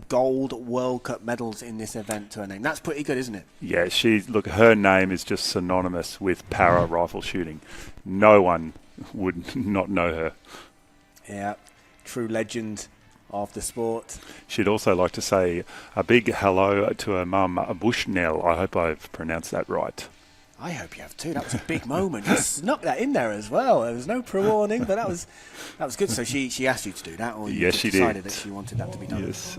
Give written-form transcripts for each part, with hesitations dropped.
gold World Cup medals in this event to her name. That's pretty good, isn't it? Yeah, look, her name is just synonymous with para rifle shooting. No one would not know her. Yeah, true legend of the sport. She'd also like to say a big hello to her mum, Bushnell. I hope I've pronounced that right. I hope you have too. That was a big moment. You snuck that in there as well. There was no pre-warning, but that was good. So she asked you to do that, or you yes, just she decided did. that she wanted that to be done? Yes.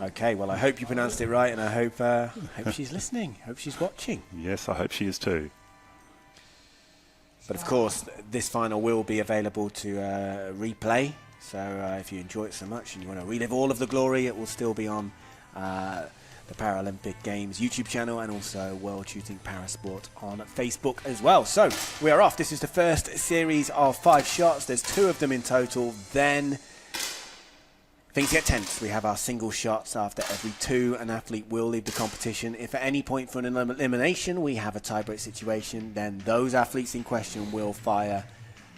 Okay, well, I hope you pronounced it right, and I hope she's listening. Hope she's watching. Yes, I hope she is too. But of course, this final will be available to replay. So if you enjoy it so much and you want to relive all of the glory, it will still be on the Paralympic Games YouTube channel and also World Shooting Parasport on Facebook as well. So we are off. This is the first series of 5 shots. There's 2 of them in total. Then things get tense. We have our single shots after every 2. An athlete will leave the competition. If at any point for an elimination we have a tiebreak situation, then those athletes in question will fire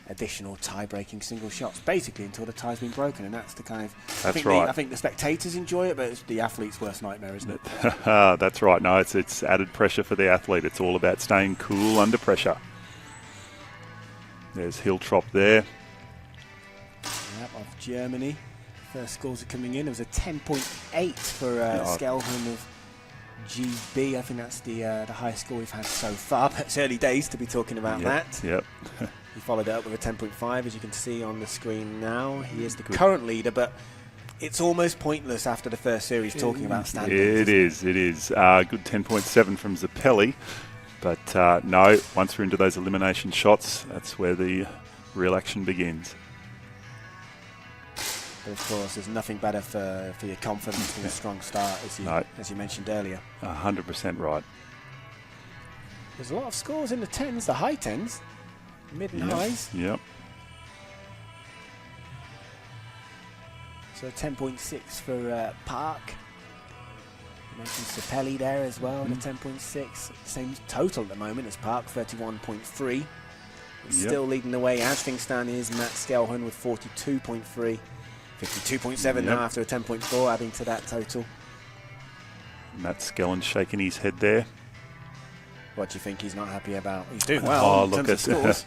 additional tie-breaking single shots, basically until the tie's been broken, and that's the kind of... I think the spectators enjoy it, but it's the athlete's worst nightmare, isn't it? That's right. No, it's added pressure for the athlete. It's all about staying cool under pressure. There's Hiltrop there. Yep, of Germany. First scores are coming in. It was a 10.8 for Skelhorn of GB. I think that's the highest score we've had so far, but it's early days to be talking about that. Yep. He followed it up with a 10.5, as you can see on the screen now. He is the current leader, but it's almost pointless after the first series talking about standings. It is. Good 10.7 from Zappelli. But no, once we're into those elimination shots, that's where the real action begins. But of course, there's nothing better for your confidence than a strong start, as you mentioned earlier. 100% right. There's a lot of scores in the 10s, the high 10s. Mid and highs. Yep. So 10.6 for Park. You mentioned Sapelli there as well, the 10.6. Same total at the moment as Park, 31.3. Still leading the way as things stand is Matt Skelhorn with 42.3. 52.7 now after a 10.4, adding to that total. Matt Skelhorn shaking his head there. What do you think he's not happy about? He's doing well in terms of scores.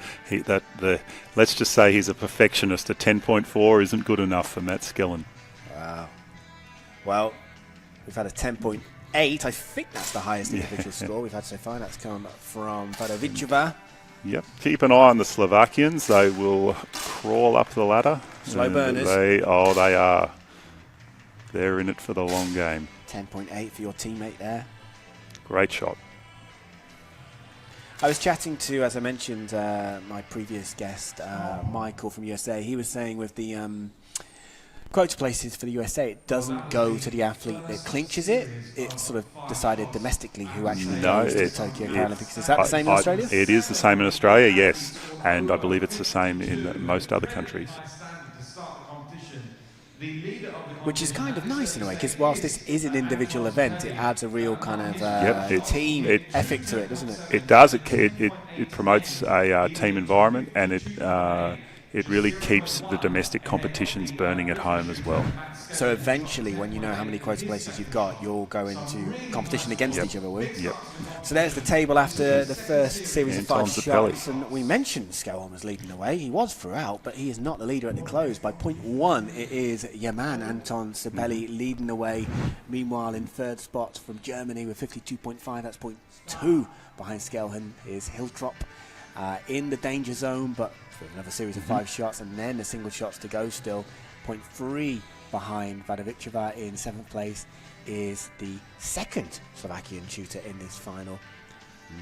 Let's just say he's a perfectionist. A 10.4 isn't good enough for Matt Skelhorn. Wow. Well, we've had a 10.8. I think that's the highest individual score we've had so far. That's come from Vadovichova. Yep. Keep an eye on the Slovakians. They will crawl up the ladder. Slow burners. They are. They're in it for the long game. 10.8 for your teammate there. Great shot. I was chatting to, as I mentioned, my previous guest, Michael from USA. He was saying with the quota places for the USA, it doesn't go to the athlete that clinches it. It's sort of decided domestically who actually goes to the Tokyo Paralympics. Is that the same in Australia? It is the same in Australia, yes. And I believe it's the same in most other countries. Which is kind of nice in a way, because whilst this is an individual event, it adds a real kind of team ethic to it, doesn't it? It does. It promotes a team environment, and it really keeps the domestic competitions burning at home as well. So eventually, when you know how many quota places you've got, you'll go into competition against each other, will you? Yep. So there's the table after the first series of 5 shots. And we mentioned Skelhorn was leading the way. He was throughout, but he is not the leader at the close. By 0.1, it is Yaman Anton Sabelli leading the way. Meanwhile, in third spot from Germany with 52.5, that's 0.2 behind Skelhorn is Hiltrop. In the danger zone, but with another series of 5 shots, and then the single shots to go still. 0.3 behind Vadovichova. In 7th place is the second Slovakian shooter in this final,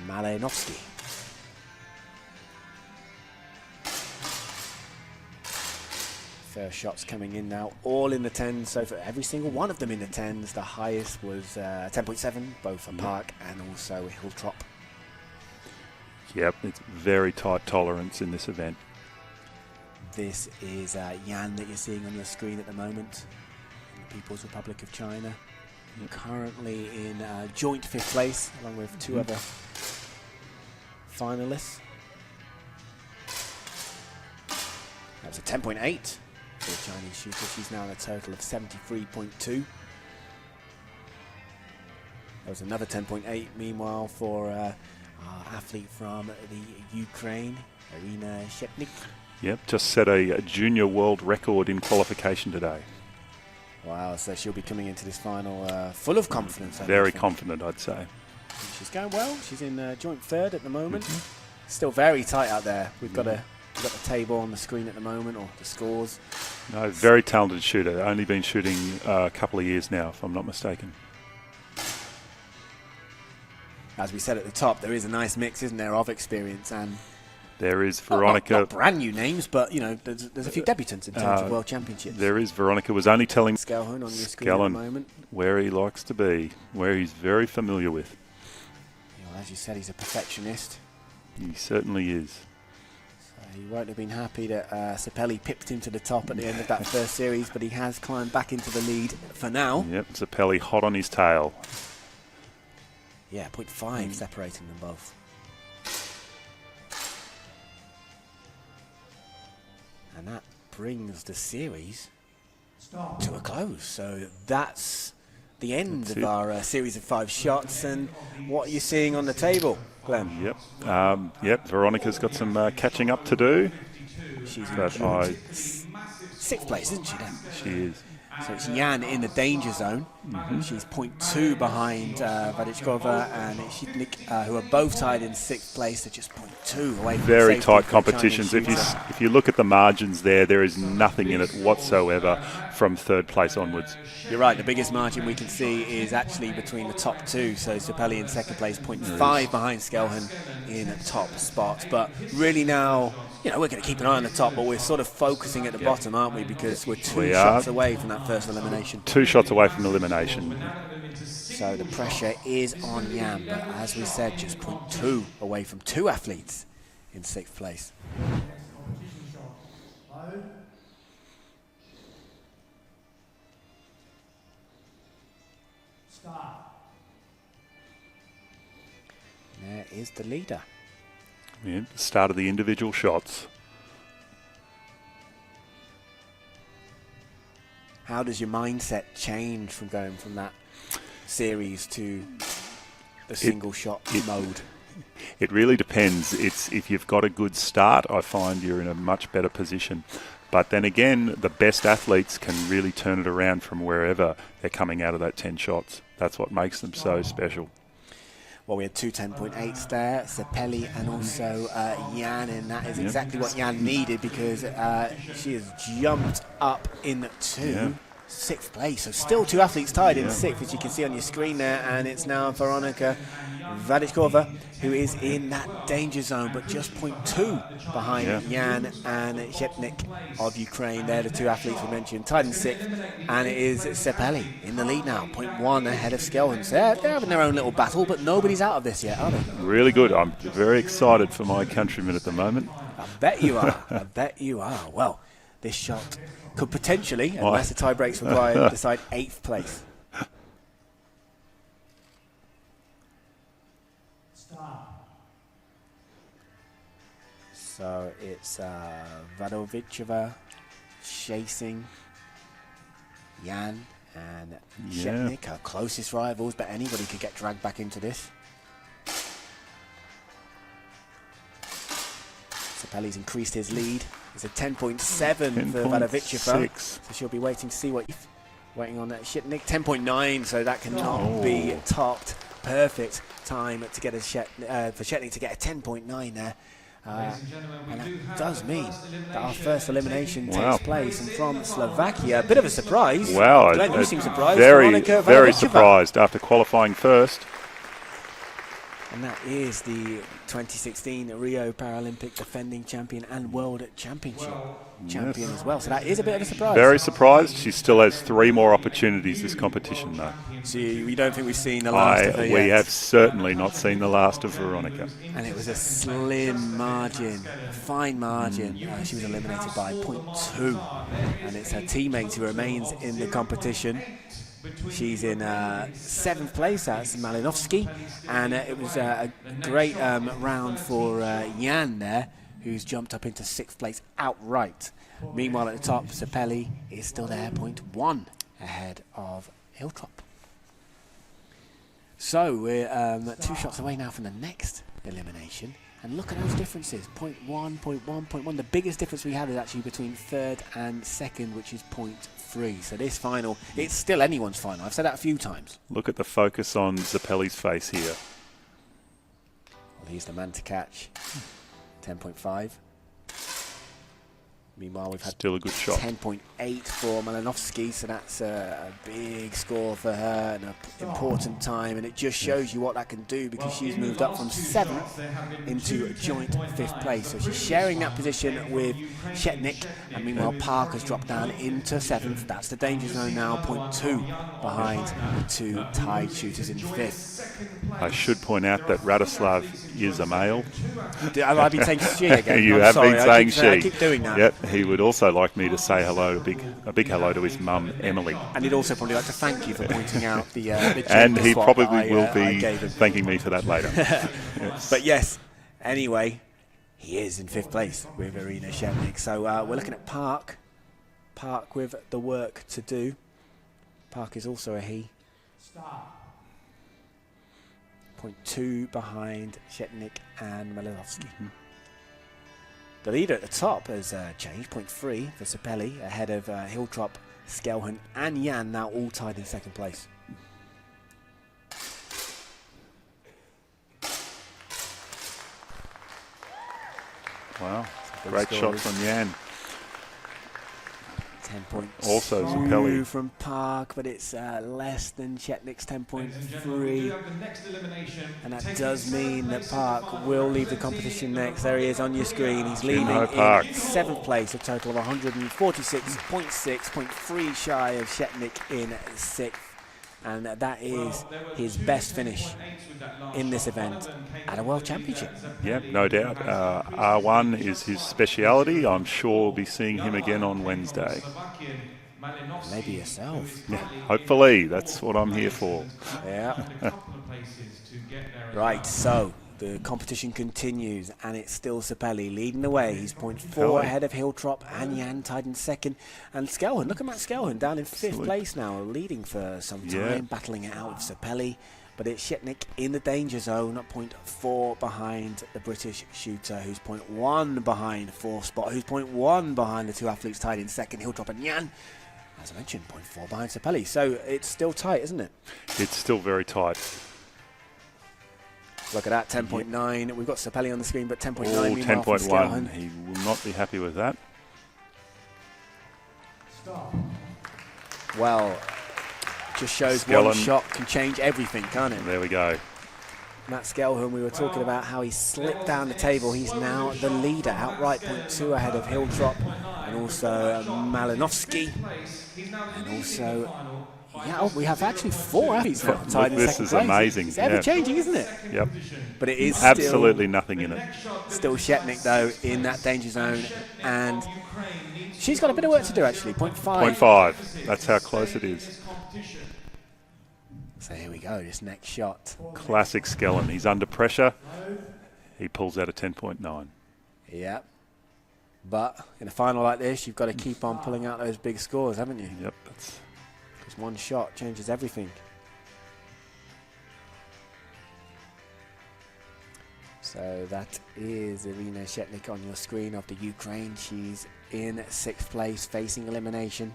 Malenovsky. First shots coming in now, all in the 10s, so for every single one of them in the 10s. The highest was 10.7, both for Park and also Hiltrop. Yep, it's very tight tolerance in this event. This is Yan that you're seeing on your screen at the moment, in the People's Republic of China. Currently in joint 5th place, along with 2 other finalists. That's a 10.8. for the Chinese shooter. She's now on a total of 73.2. There was another 10.8 meanwhile for our athlete from the Ukraine, Irina Shepnik. Yep, just set a junior world record in qualification today. Wow, so she'll be coming into this final full of confidence. Very confident, I'd say. She's going well. She's in joint third at the moment. Still very tight out there. We've got the table on the screen at the moment, or the scores. No, very talented shooter. Only been shooting a couple of years now, if I'm not mistaken. As we said at the top, there is a nice mix, isn't there, of experience and. There is Veronica. Not brand new names, but you know, there's a few debutants in terms of World Championships. There is. Veronica was only telling Skelhun on your screen at the moment, where he likes to be, where he's very familiar with. Well, as you said, he's a perfectionist. He certainly is. So he won't have been happy that Sapelli pipped him to the top at the end of that first series, but he has climbed back into the lead for now. Yep, Sapelli hot on his tail. Yeah, 0.5 separating them both. And that brings the series to a close. So that's the end of our series of 5 shots. And what are you seeing on the table, Glenn? Yep. Veronica's got some catching up to do. She's in 6th place, isn't she then? She is. So it's Jan in the danger zone. She's 0.2 behind Vadichkova and Shitnik, who are both tied in 6th place. They're just 0.2 away from very tight competitions. If you look at the margins there is nothing in it whatsoever from 3rd place onwards. You're right. The biggest margin we can see is actually between the top 2. So Sapelli in 2nd place, 0.5 behind Skelhun in top spot. But really now, you know, we're going to keep an eye on the top, but we're sort of focusing at the bottom, aren't we? Because we're 2 shots away from that first elimination. 2 shots away from elimination. So the pressure is on Jan, but as we said, just 0.2 away from 2 athletes in 6th place. There is the leader. Yeah, the start of the individual shots. How does your mindset change from going from that series to the single shot mode? It really depends. It's if you've got a good start, I find you're in a much better position. But then again, the best athletes can really turn it around from wherever they're coming out of that 10 shots. That's what makes them so special. Well, we had 2 10.8s there, Sapelli and also Jan, and that is exactly what Jan needed because she has jumped up into 6th place. So still 2 athletes tied in 6th, as you can see on your screen there, and it's now Veronica Vadichkova, who is in that danger zone, but just 0.2 behind Jan and Shepnik of Ukraine. They're the 2 athletes we mentioned, tied in 6th, and it is Sapelli in the lead now, 0.1 ahead of Skelhun. So they're having their own little battle, but nobody's out of this yet, are they? Really good. I'm very excited for my countrymen at the moment. I bet you are. I bet you are. Well, this shot could potentially, unless the tie breaks required, decide 8th place. So it's Vadovichova chasing Jan and Shepnik, her closest rivals, but anybody could get dragged back into this. Sapelli's increased his lead. It's a 10.7 for Vadovichova. So she'll be waiting to see waiting on that Shitnik. 10.9, so that cannot be topped. Perfect time to get for Shitnik to get a 10.9 there. And that does mean that our first elimination takes place, and from Slovakia, a bit of a surprise. Wow, Glenn, you seem surprised. Very surprised after qualifying first. And that is the 2016 Rio Paralympic defending champion and World Championship champion as well. So that is a bit of a surprise. Very surprised. She still has 3 more opportunities this competition, though. So we don't think we've seen the last of her yet? We have certainly not seen the last of Veronica. And it was a slim margin, a fine margin. She was eliminated by 0.2. And it's her teammate who remains in the competition. She's in 7th place, that's Malinovsky, and it was a great round for Jan there, who's jumped up into 6th place outright. Meanwhile, at the top, Sapelli is still there, 0.1 ahead of Hiltrop. So we're 2 shots away now from the next elimination. And look at those differences, 0.1, 0.1, 0.1. The biggest difference we have is actually between 3rd and 2nd, which is 0.3. So this final, it's still anyone's final. I've said that a few times. Look at the focus on Zappelli's face here. Well, he's the man to catch, 10.5. Meanwhile, we've had still a good shot. 10.8 for Malinovsky, so that's a big score for her and an important time, and it just shows you what that can do, because she's moved up from 7th into a joint 5th place. So she's sharing that position with Shetnik, and meanwhile Park has dropped down into 7th. That's the danger zone now, 0.2 behind the 2 tied shooters in 5th. I should point out that Radislav is a male. Have I been saying she again? You I'm have sorry, been saying she. I keep doing that. Yep, he would also like me to say hello, a big hello to his mum, Emily. And he'd also probably like to thank you for pointing out the and he probably will be thanking me for that later. Yes. But yes, anyway, he is in 5th place with Irina Shevnik. So we're looking at Park. Park with the work to do. Park is also a he. 0.2 behind Shetnik and Malinovsky. The leader at the top has changed, 0.3 for Sapelli, ahead of Hiltrop, Skelhan and Jan, now all tied in 2nd place. Wow, great shot from Jan. 10.2 also Sapelli from Park, but it's less than Shetnik's 10.3. And that does mean that Park will leave the competition next. There he is on your screen. He's leading in 7th place, a total of 146.6, 0.3 shy of Shetnik in 6th. And that is his best finish in this event at a World Championship. Yeah, no doubt. R1 is his speciality. I'm sure we'll be seeing him again on Wednesday. Maybe yourself. Yeah, hopefully. That's what I'm here for. Yeah. Right, so the competition continues, and it's still Sapelli leading the way. He's 0.4 ahead of Hiltrop and Jan, tied in 2nd. And Skelhan, look at Matt Skelhan down in 5th place now, leading for some time, battling it out with Sapelli. But it's Shetnik in the danger zone, 0.4 behind the British shooter, who's 0.1 behind 4th spot, who's 0.1 behind the 2 athletes tied in 2nd, Hiltrop and Jan. As I mentioned, 0.4 behind Sapelli. So it's still tight, isn't it? It's still very tight. Look at that, 10.9. We've got Sapelli on the screen, but 10.9. Oh, meanwhile 10.1. He will not be happy with that. Well, just shows one shot can change everything, can't it? There we go. Matt Skelhan, we were talking about how he slipped down the table. He's now the leader, outright 0.2 ahead of Hiltrop, and also Malinovsky, and also... Yeah, we have actually 4 athletes now tied in 2nd place. This is amazing. It's ever-changing, isn't it? Yep. But it is absolutely nothing in it. Still Shetnik, though, in that danger zone. And she's got a bit of work to do, actually. 0.5. 0.5. That's how close it is. So here we go, this next shot. Classic Skelhan. He's under pressure. He pulls out a 10.9. Yep. But in a final like this, you've got to keep on pulling out those big scores, haven't you? Yep. That's... Because one shot changes everything. So that is Irina Shetnik on your screen of the Ukraine. She's in 6th place, facing elimination.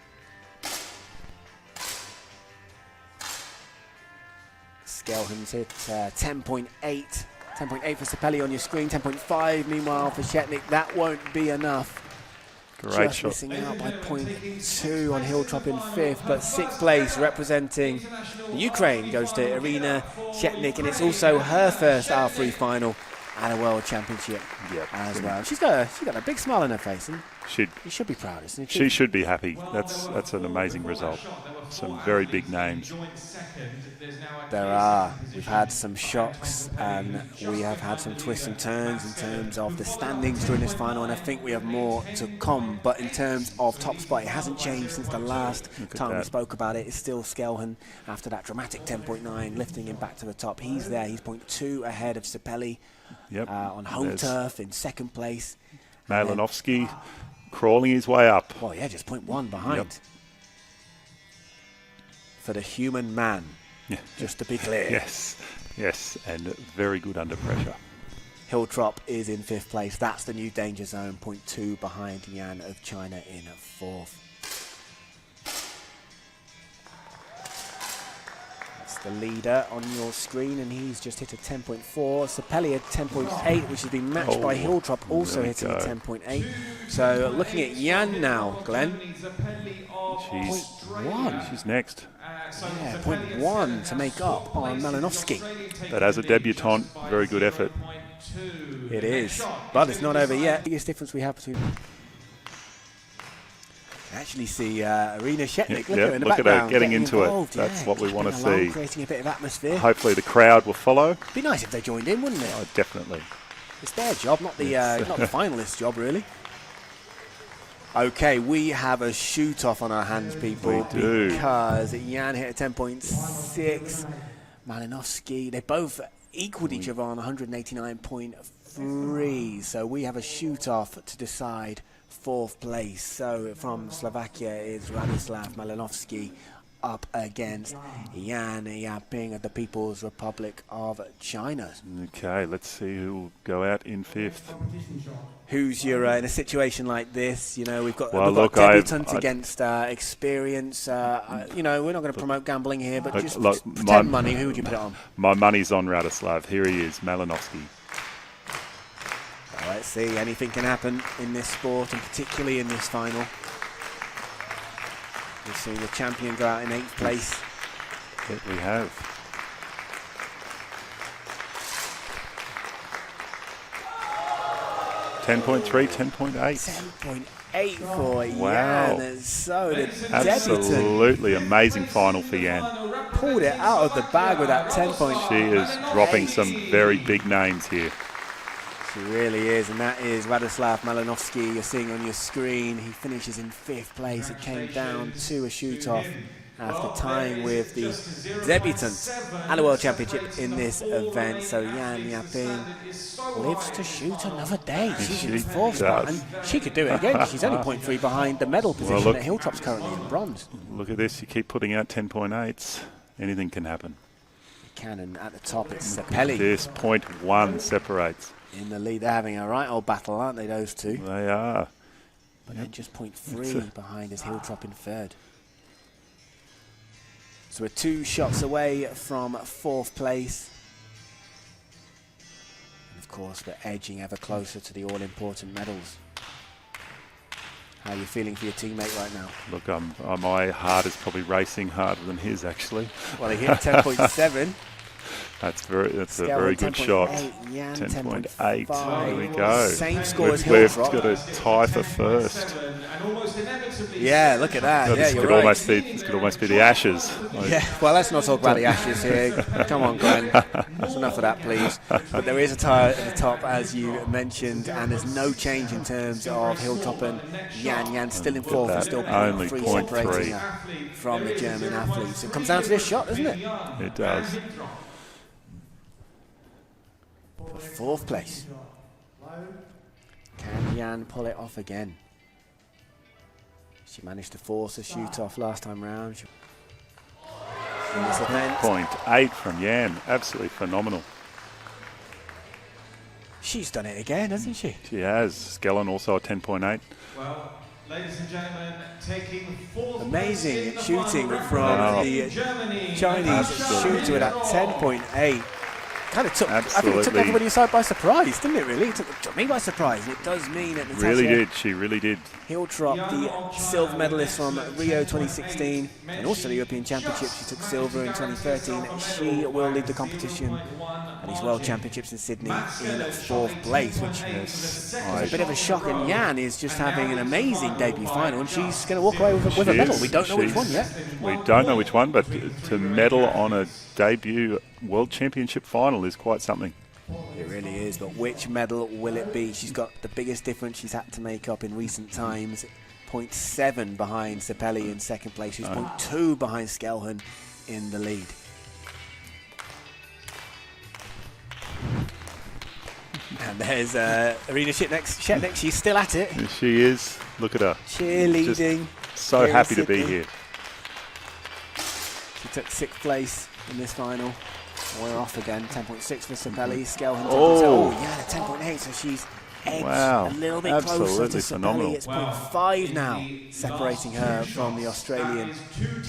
Skelhan's hit 10.8. 10.8 for Sapelli on your screen, 10.5 meanwhile for Shetnik. That won't be enough. Great Just shot. Missing out by 0.2 on Hiltrop in 5th, but 6th place representing the Ukraine goes to Irina Shetnik, and it's also her first R3 final at a World Championship as well. She's got a big smile on her face, and you should be proud, isn't she? She should be happy. That's an amazing result. Some very big names. There are. We've had some shocks, and we have had some twists and turns in terms of the standings during this final, and I think we have more to come. But in terms of top spot, it hasn't changed since the last time we spoke about it. It's still Skelhan after that dramatic 10.9, lifting him back to the top. He's there. He's 0.2 ahead of Sapelli on home turf in 2nd place. Malinovsky crawling his way up. Well, yeah, just 0.1 behind. Yep. For the human man, just to be clear. Yes, and very good under pressure. Hiltrop is in 5th place. That's the new danger zone, 0.2 behind Yan of China in 4th. That's the leader on your screen, and he's just hit a 10.4. Sepeli at 10.8, which has been matched by Hiltrop, also hitting a 10.8. So looking at Yan now, Glenn. She's 0.1. She's next. Yeah, 0.1 to make up on Malinovsky. But as a debutante, very good effort. It is, but it's not over yet. Biggest difference we have between. Actually, see Arena Shetnik. Look at her in the look at background, her getting into involved. it. That's what we want to Clapping along, see. creating a bit of atmosphere. Hopefully, the crowd will follow. Be nice if they joined in, wouldn't it? Oh, definitely. It's their job, not the not the finalists' job, really. Okay, we have a shoot-off on our hands, people. We do. Because Yan hit a 10.6. Malinovsky, they both equaled each other on 189.3. So we have a shoot-off to decide 4th place. So from Slovakia is Radislav Malinovsky up against Yan Yaping of the People's Republic of China. Okay, let's see who will go out in 5th. Who's your in a situation like this? You know, we've got debutant against experience. You know, we're not going to promote gambling here, but just pretend money. Who would you put it on? My money's on Radislav. Here he is, Malinovsky. Well, let's see. Anything can happen in this sport, and particularly in this final. We've seen the champion go out in 8th place. That we have. .3, 10.8. 10.8 for Yan. So the debutant absolutely amazing final for Yan. pulled it out of the bag with that 10.8. She is dropping some very big names here. She really is, and that is Radislav Malinovsky you're seeing on your screen. He finishes in 5th place. It came down to a shoot-off after tying with the debutant at the World Championship in this event. So Yan Yaping lives to shoot another day. She's in 4th spot, and she could do it again. She's only 0.3 behind the medal position that Hiltrop's currently in bronze. Look at this. You keep putting out 10.8s. Anything can happen. Cannon at the top, it's Sepeli. This 0.1 separates. In the lead, they're having a right old battle, aren't they, those two? They are. But then just 0.3 behind is Hiltrop in 3rd. So we're 2 shots away from 4th place. And of course, we're edging ever closer to the all-important medals. How are you feeling for your teammate right now? Look, my heart is probably racing harder than his, actually. Well, he hit 10.7. That's a very good shot. 10.8. There we go. Same score as We've Hiltrop. got a tie for 1st. Yeah, look at that. This could almost be the Ashes. Yeah, well, let's not talk about the Ashes here. Come on, Glenn. That's enough of that, please. But there is a tie at the top, as you mentioned, and there's no change in terms of Hiltrop and Yan. Yan still in 4th and still only 0.3 separating her from the German athletes. It comes down to this shot, doesn't it? It does. 4th place. Can Yan pull it off again? She managed to force a shoot off last time round. In this event. 0.8 from Yan. Absolutely phenomenal. She's done it again, hasn't she? She has. Skellen also a 10.8. Well, ladies and gentlemen, taking 4th amazing shooting from the Chinese shooter at 10.8. Kind of took, I think it took everybody aside by surprise, didn't it, really? It took me by surprise. It does mean that Natasha She really did. Hiltrop, the silver medalist from Rio 2016 and also the European Championship. She took silver in 2013. She will lead the competition at these World Championships in Sydney in 4th place, which is a bit of a shock. And Yan is just having an amazing debut final, and she's going to walk away with a medal. We don't know which one yet. We don't know which one, but to medal on a debut World Championship final is quite something. It really is, but which medal will it be? She's got the biggest difference she's had to make up in recent times. 0.7 behind Sepeli in 2nd place. She's 0.2 behind Skellen in the lead. And there's Arena Shetnik. She's still at it. She is. Look at her. Cheerleading. Just so happy to be here. She took 6th place in this final. We're off again. 10.6 for Sapelli. Skelhan. Oh, yeah, 10.8. So she's edged wow. a little bit closer to Sapelli. It's 0.5 now, separating her from the Australian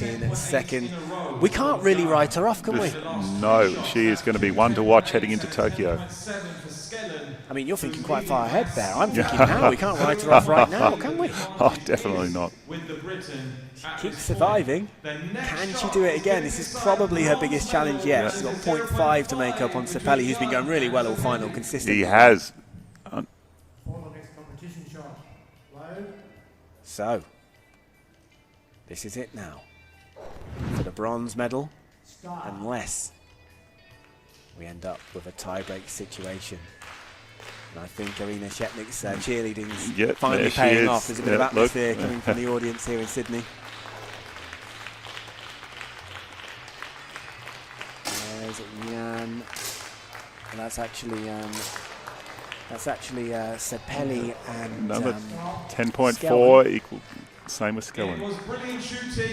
in second. We can't really write her off, can we? No, she is going to be one to watch heading into Tokyo. I mean, you're thinking quite far ahead there. I'm thinking now. We can't write her off right now, can we? Oh, definitely not. She keeps surviving. Can she do it again? This is probably her biggest challenge yet. She's got 0.5 to make up on Sapelli, who's been going really well all final, consistently. He has. So, this is it now for the bronze medal, unless we end up with a tie-break situation. And I think Arena Shetnik's cheerleading's finally paying off. There's a bit of atmosphere coming from the audience here in Sydney. There's Jan. And that's actually Sapelli and number 10.4 equal. Same with Skelhan.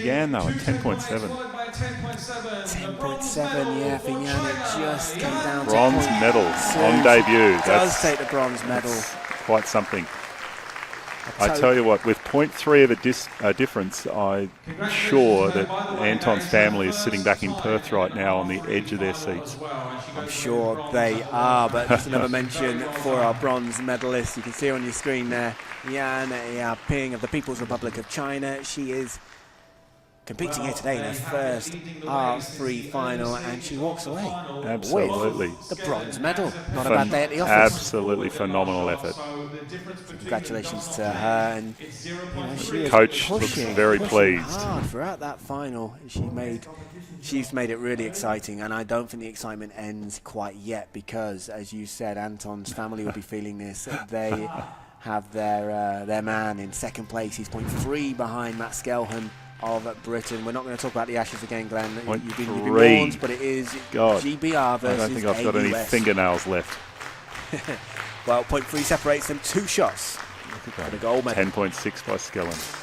Jan though at 10.7. 10.7, yeah, for Jan it just came down bronze to medal on debut. Does take the bronze medal. Quite something. I tell you what, with 0.3 of a difference, I'm sure that Anton's family is sitting back in Perth right now on the edge of their seats. I'm sure they are, but just another mention for our bronze medalist. You can see her on your screen there, Yan Ping of the People's Republic of China. She is competing here today in her first R3 final, and she walks away with the bronze medal. Not a bad day at the office. Absolutely phenomenal effort. Congratulations to her, and she coach looks very pleased. Hard throughout that final. She's made it really exciting, and I don't think the excitement ends quite yet because, as you said, Anton's family will be feeling this. They have their man in second place. He's 0.3 behind Matt Skelhan of Britain. We're not going to talk about the Ashes again, Glenn. You've been warned, but it is GBR versus I don't think I've got any fingernails left. Well, 0.3 separates them, 2 shots for the gold medal. 10.6 by Skelhan.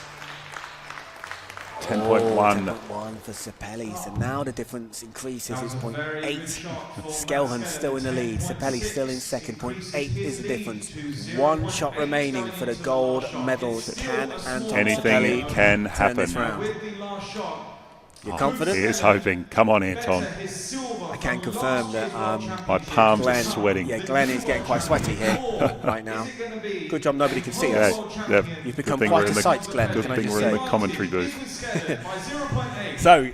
10.1. 10.1 for Sapelli. So now the difference increases. It's 0.8. Skelhan still in the lead. Sapelli still in second. 0.8 is the difference. 1 shot remaining for the gold medal. Can Anton Anything Sapelli can happen. This round? You're confident? He is hoping. Come on, Anton. I can confirm that my palms are sweating. Yeah, Glenn is getting quite sweaty here right now. Good job nobody can see us. Yeah. You've become quite a sight, Glenn. Good thing we're in the commentary booth. So,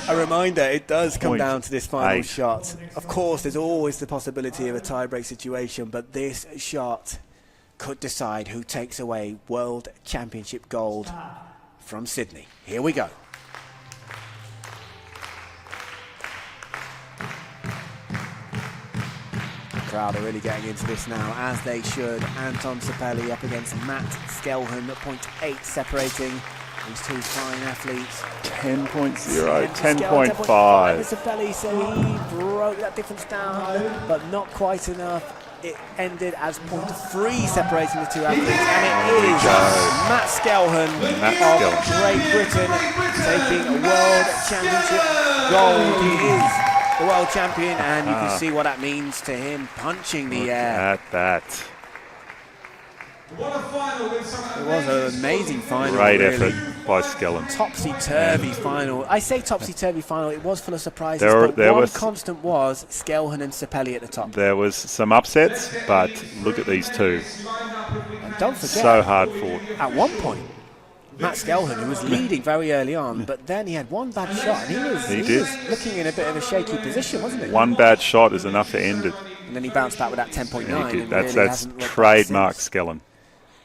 a reminder, it does come down to this final shot. Of course, there's always the possibility of a tie-break situation, but this shot could decide who takes away World Championship gold from Sydney. Here we go. Crowd are really getting into this now, as they should. Anton Sapelli up against Matt Skelhan, 0.8 separating these two fine athletes. 10.0, 10.5. Sapelli, so he broke that difference down, but not quite enough. It ended as 0.3 separating the two athletes, and it is Matt Skelhan of Great Britain taking a World Championship gold. He is the world champion, and you can see what that means to him, punching the air. At that. What a final with It was an amazing final. Great really. effort by Skelhan. Topsy-turvy final. I say topsy-turvy final, it was full of surprises, but one constant was Skelhan and Sapelli at the top. There was some upsets, but look at these two. And don't forget, so hard fought. At one point, Matt Skelhan, who was leading very early on, but then he had one bad shot, and he was looking in a bit of a shaky position, wasn't he? One bad shot is enough to end it. And then he bounced back with that 10.9. Yeah, that's trademark Skelhan.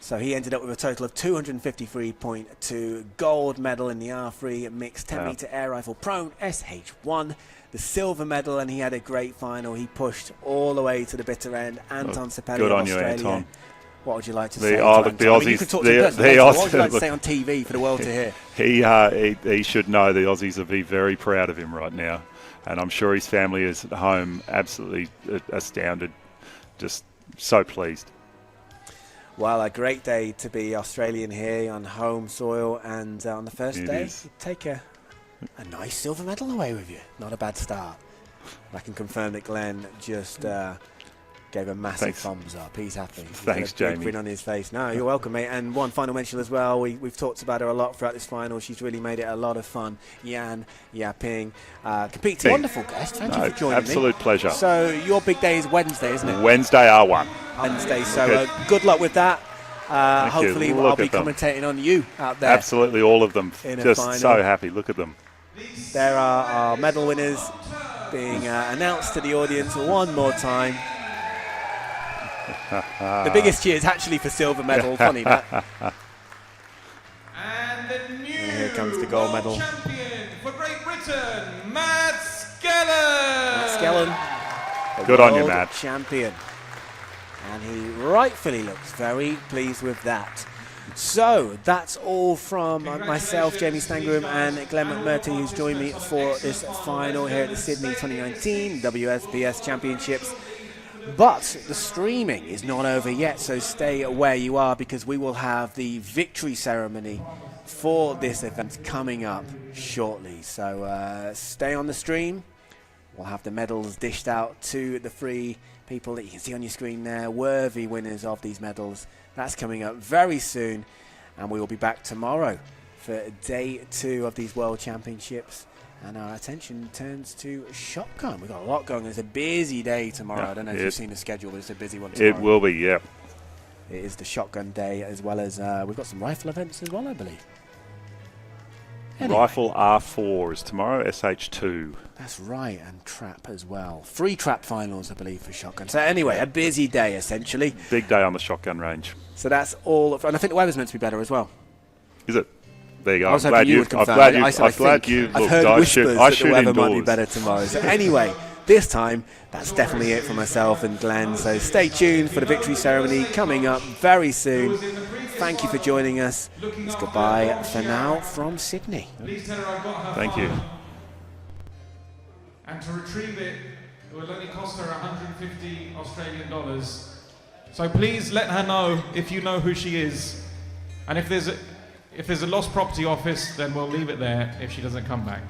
So he ended up with a total of 253.2 gold medal in the R3 mixed 10-meter air rifle prone SH1, the silver medal, and he had a great final. He pushed all the way to the bitter end. Anton Sapelli good of on you, Australia. Anton. What would you like to say? The Aussies. You can talk to the person. What would you like to say on TV for the world to hear? He should know the Aussies will be very proud of him right now, and I'm sure his family is at home absolutely astounded. Just So pleased. Well, a great day to be Australian here on home soil, and on the first day, you take a nice silver medal away with you. Not a bad start. I can confirm that Glenn just gave a massive thumbs up. He's happy. Thanks, Jamie. Jamie. Grin on his face. No, you're welcome, mate. And one final mention as well. We've talked about her a lot throughout this final. She's really made it a lot of fun. Yan Yaping competes. Wonderful guest. Thank you for joining me. Absolute pleasure. So your big day is Wednesday, isn't it? Wednesday, R1. Wednesday. So good luck with that. Hopefully I'll be commentating on you out there. Absolutely, all of them. Just so happy. Look at them. There are our medal winners being announced to the audience one more time. The biggest cheers actually for silver medal. Funny that. And the new here comes the gold medal. Champion for Great Britain, Matt Skellen. Matt Skellen, good on you, Matt. Champion, and he rightfully looks very pleased with that. So that's all from myself, Jamie Stangram, and Glenn McMurtry, who's joined me for this final here at the Sydney 2019 WSBS Championships. But the streaming is not over yet, so stay where you are, because we will have the victory ceremony for this event coming up shortly. So stay on the stream. We'll have the medals dished out to the three people that you can see on your screen there, worthy winners of these medals. That's coming up very soon, and we will be back tomorrow for day 2 of these World Championships. And our attention turns to shotgun. We've got a lot going. It's a busy day tomorrow. I don't know if you've seen the schedule, but it's a busy one tomorrow. It will be, yeah. It is the shotgun day, as well as we've got some rifle events as well, I believe. Anyway. Rifle R4 is tomorrow, SH2. That's right, and trap as well. 3 trap finals, I believe, for shotgun. So anyway, a busy day, essentially. Big day on the shotgun range. So that's all. And I think the weather's meant to be better as well. Is it? There you go. I was hoping you would confirm. I've heard whispers that the weather might be better tomorrow. So anyway, this time, that's definitely it for myself and Glenn. So stay tuned for the victory ceremony coming up very soon. Thank you for joining us. It's goodbye for now from Sydney. Thank you. And to retrieve it, it will only cost her 150 Australian dollars. So please let her know if you know who she is. And if there's a lost property office, then we'll leave it there if she doesn't come back.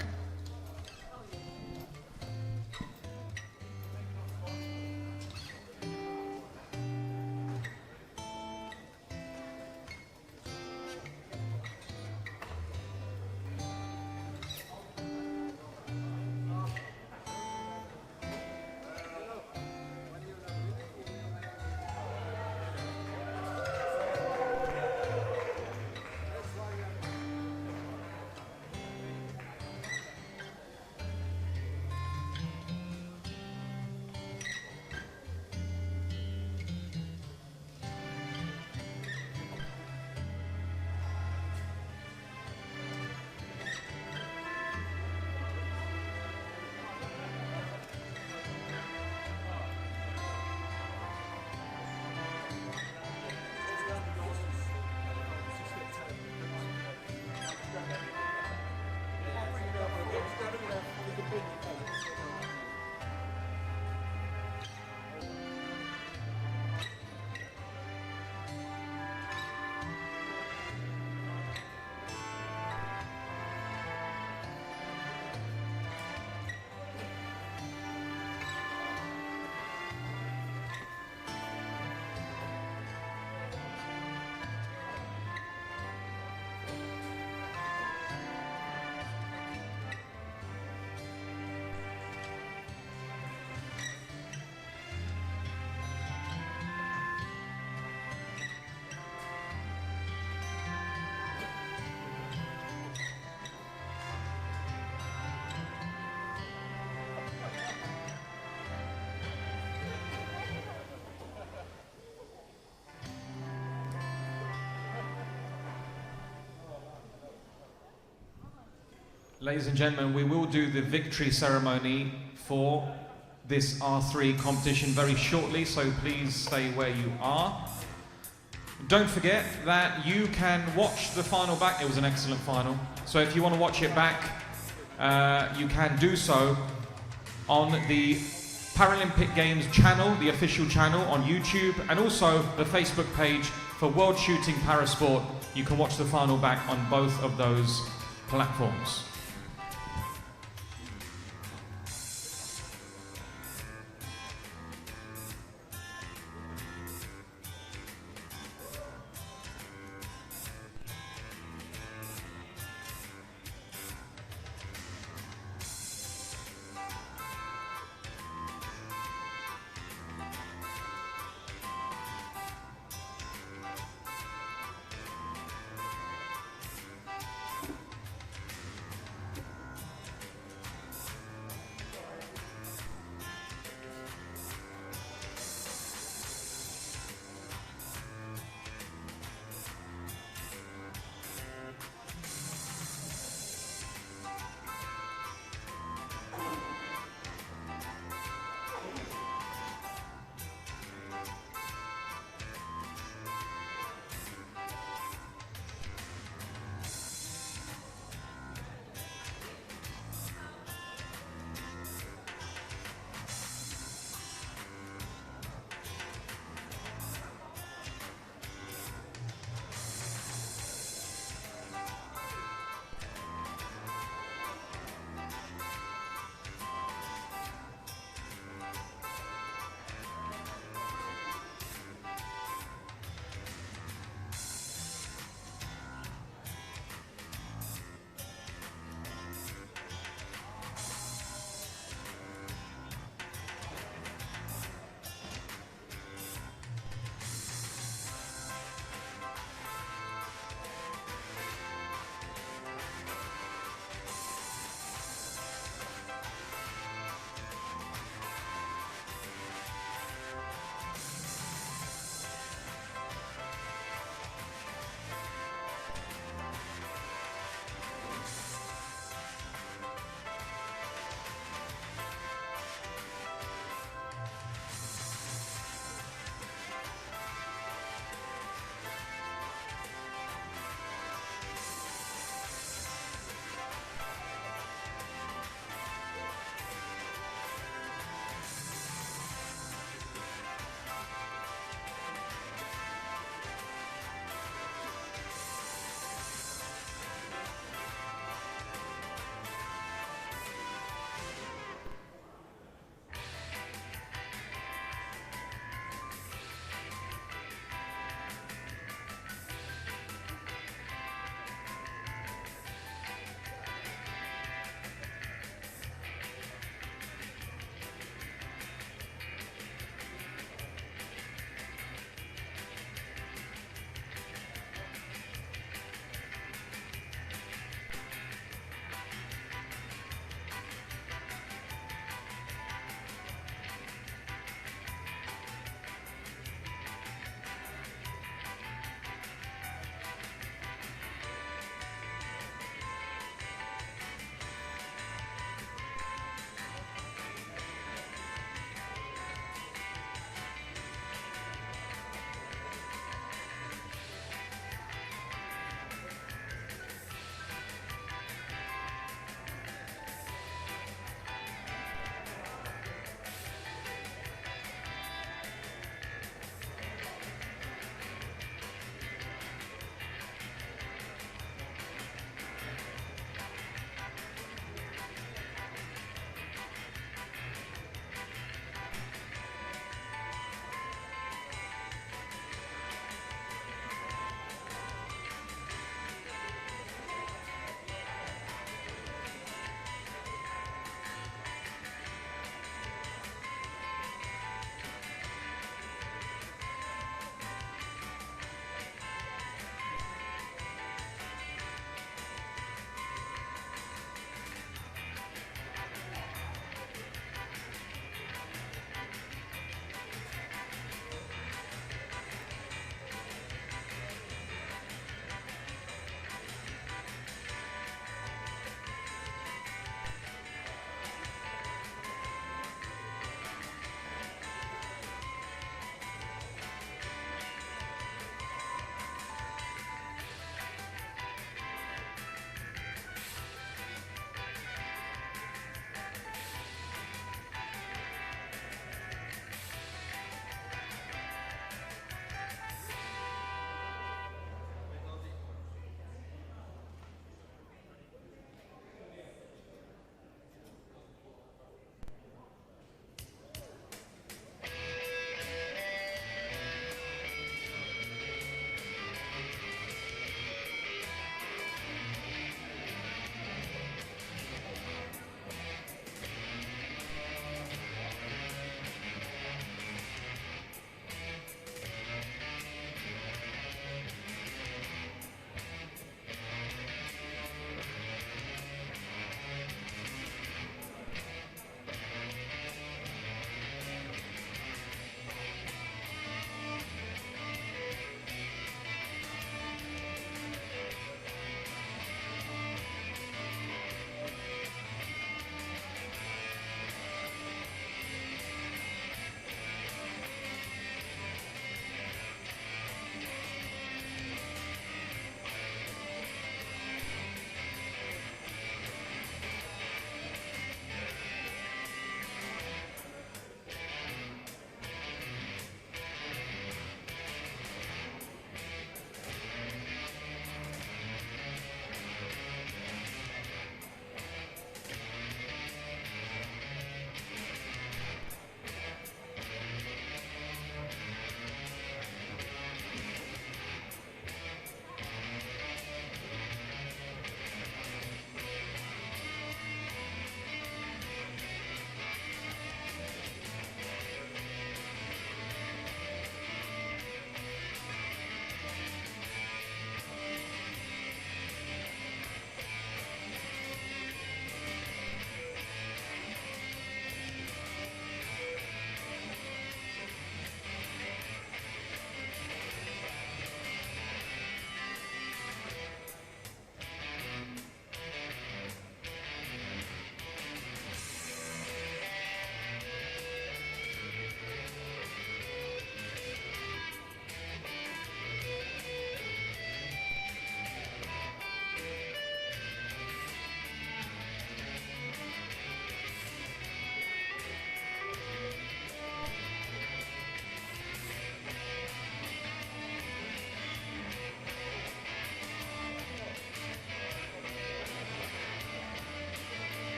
Ladies and gentlemen, we will do the victory ceremony for this R3 competition very shortly, so please stay where you are. Don't forget that you can watch the final back. It was an excellent final. So if you want to watch it back, you can do so on the Paralympic Games channel, the official channel on YouTube, and also the Facebook page for World Shooting Parasport. You can watch the final back on both of those platforms.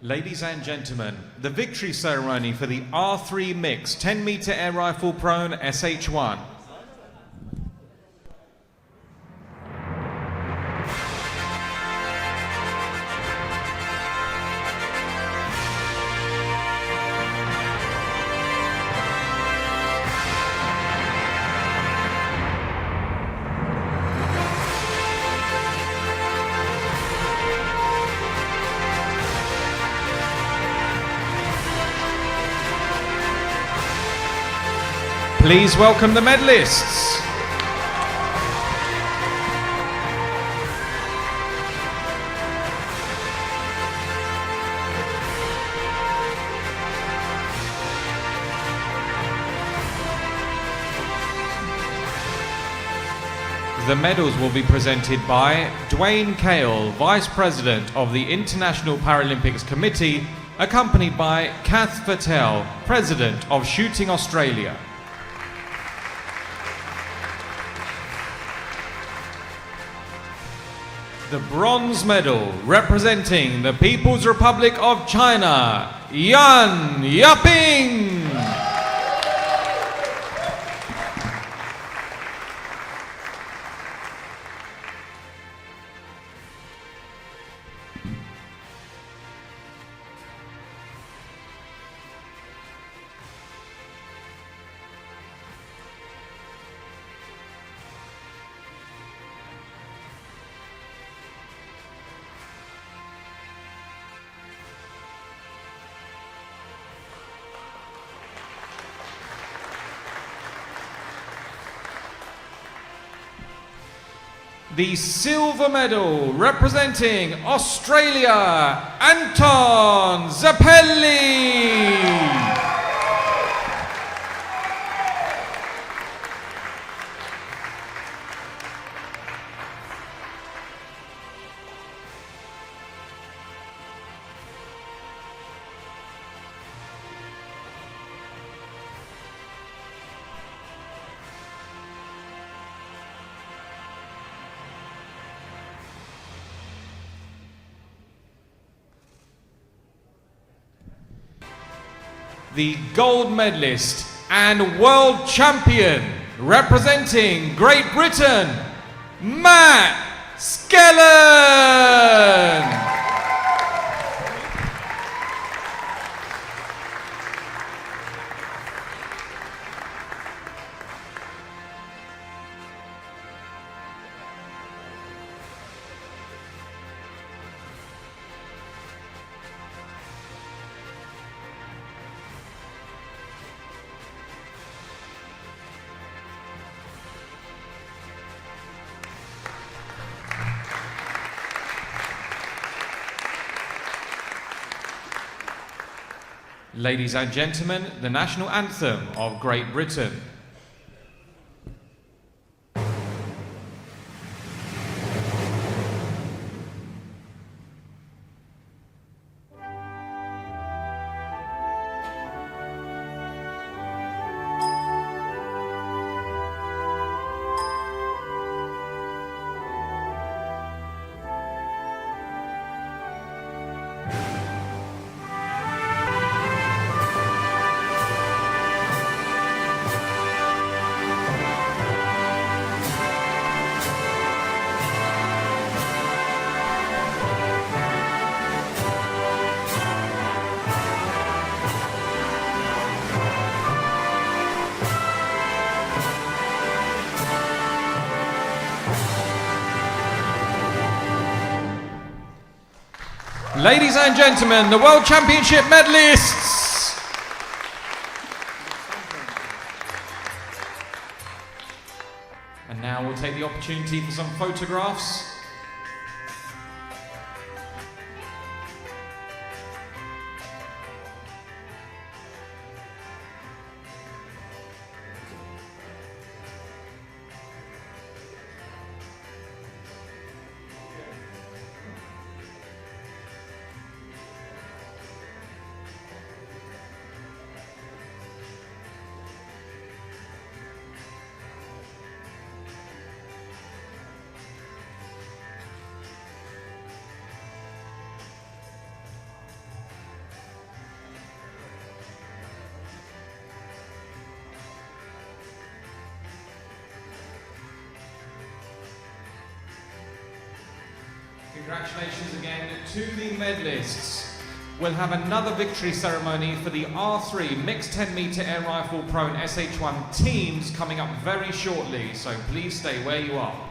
Ladies and gentlemen, the victory ceremony for the R3 Mix 10-meter air rifle prone SH1. Please welcome the medalists. The medals will be presented by Dwayne Cale, Vice President of the International Paralympics Committee, accompanied by Kath Patel, President of Shooting Australia. The bronze medal, representing the People's Republic of China, Yan Yaping. The silver medal, representing Australia, Anton Zappelli. The gold medalist and world champion, representing Great Britain, Matt Skellen. Ladies and gentlemen, the national anthem of Great Britain. Ladies and gentlemen, the World Championship medalists. And now we'll take the opportunity for some photographs. Congratulations again to the medalists. We'll have another victory ceremony for the R3 Mixed 10-meter Air Rifle Pro and SH1 teams coming up very shortly, so please stay where you are.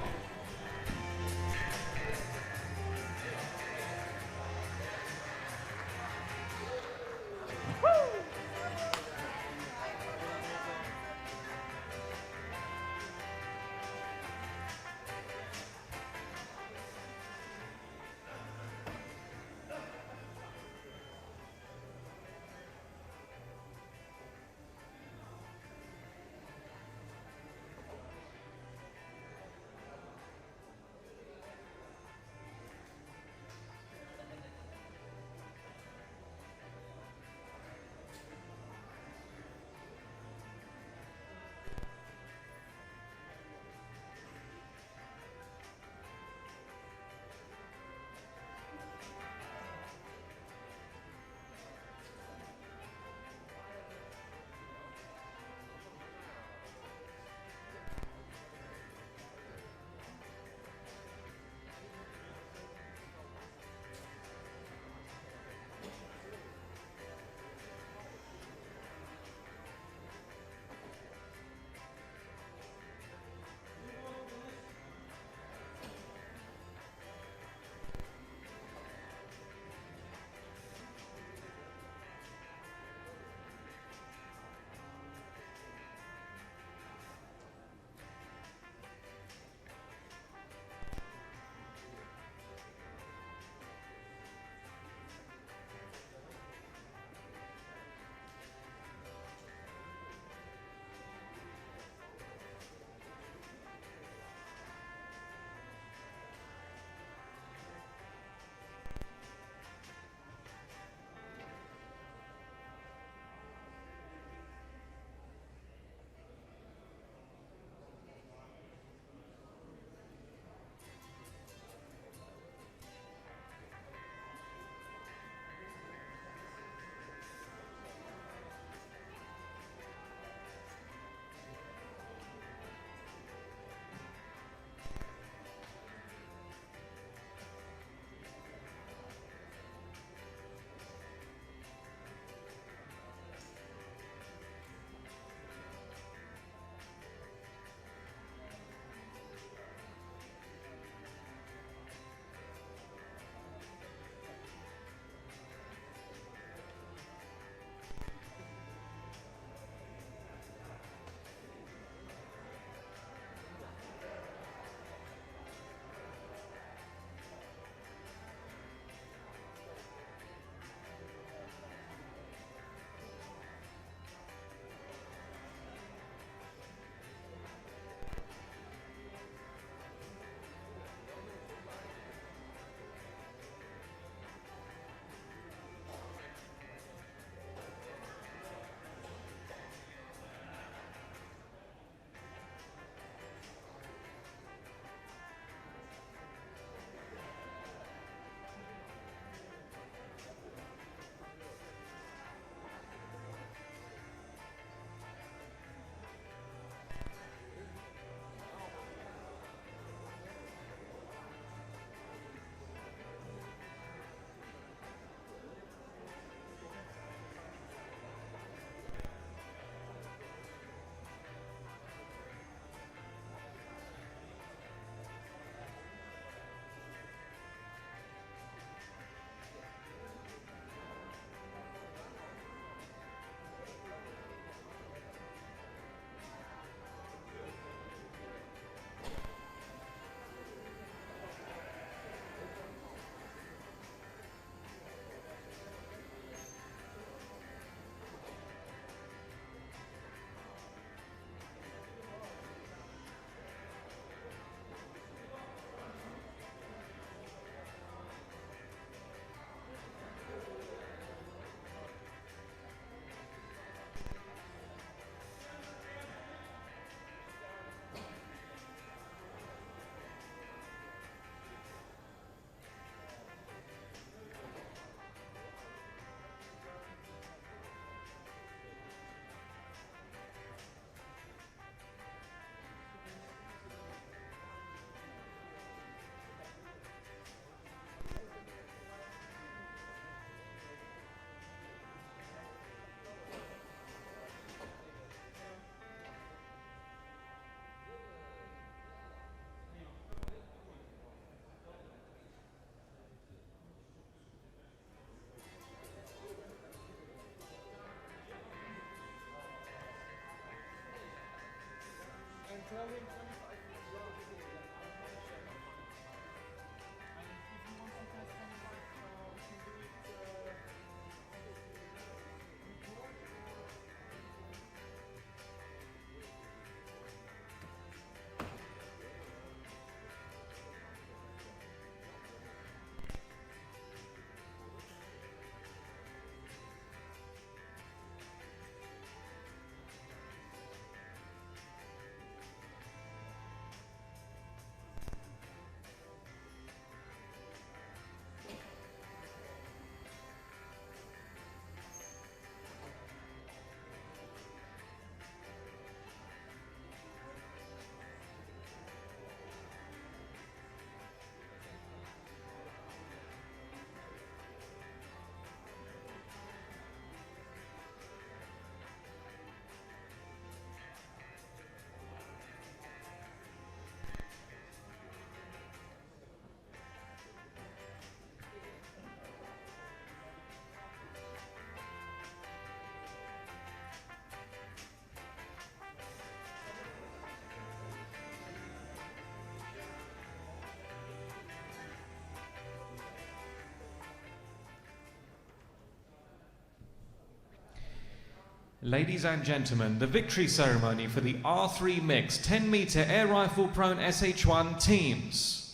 Ladies and gentlemen, the victory ceremony for the R3 mixed 10-meter air rifle prone SH1 teams.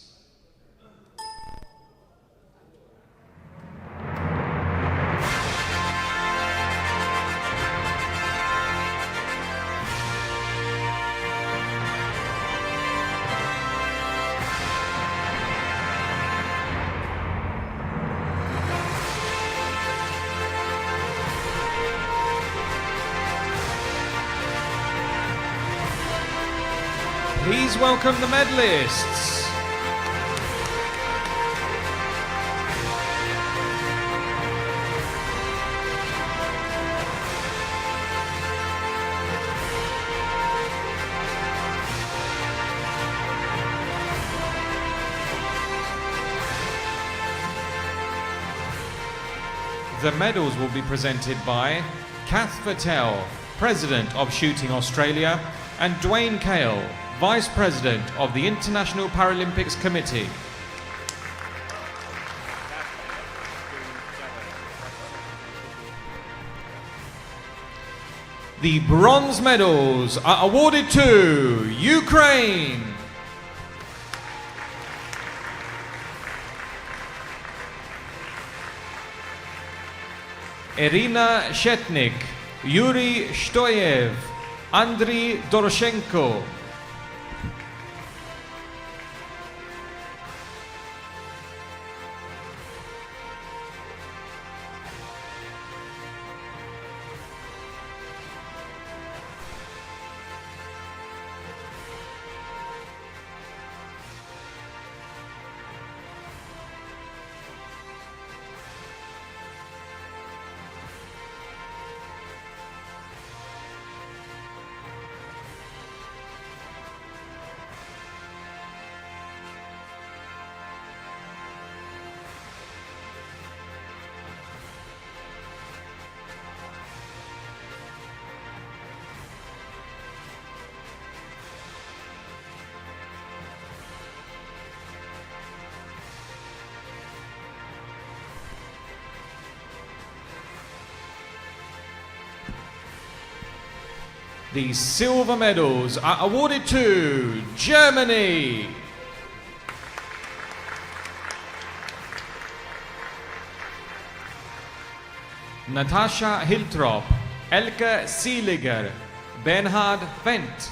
Please welcome the medalists. The medals will be presented by Kath Patel, President of Shooting Australia, and Dwayne Cale, Vice President of the International Paralympics Committee. The bronze medals are awarded to Ukraine. Irina Shetnik, Yuri Shtoyev, Andriy Doroshenko. The silver medals are awarded to Germany. Natascha Hiltrop, Elke Seeliger, Bernhard Wendt.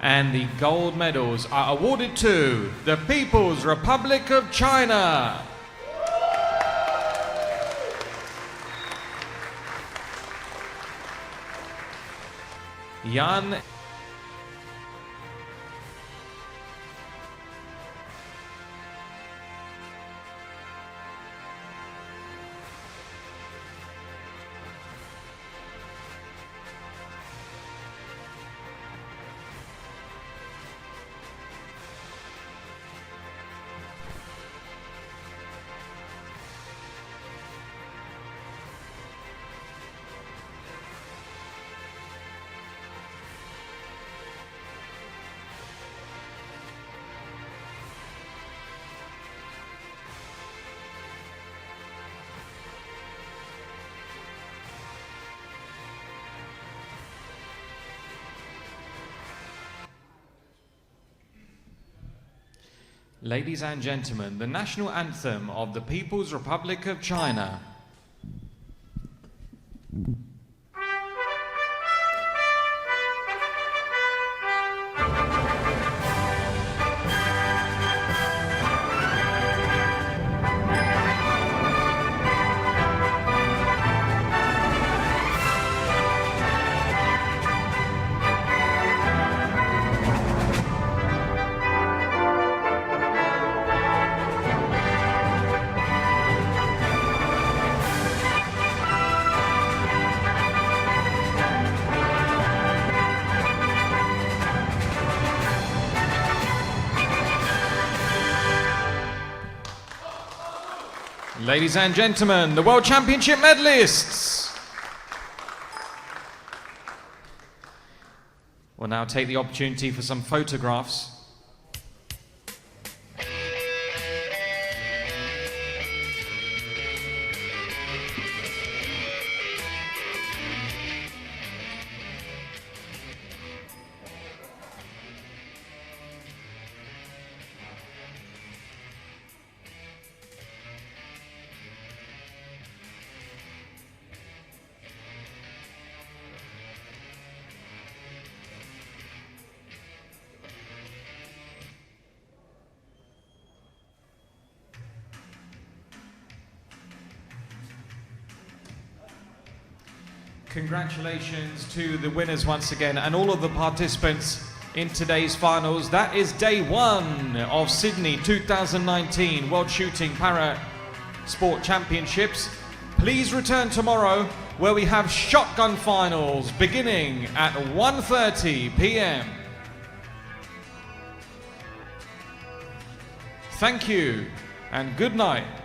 And the gold medals are awarded to the People's Republic of China. Jan Ladies and gentlemen, the national anthem of the People's Republic of China. Ladies and gentlemen, the World Championship medalists. We'll now take the opportunity for some photographs. Congratulations to the winners once again and all of the participants in today's finals. That is day one of Sydney 2019 World Shooting Para Sport Championships. Please return tomorrow where we have shotgun finals beginning at 1:30 p.m. Thank you and good night.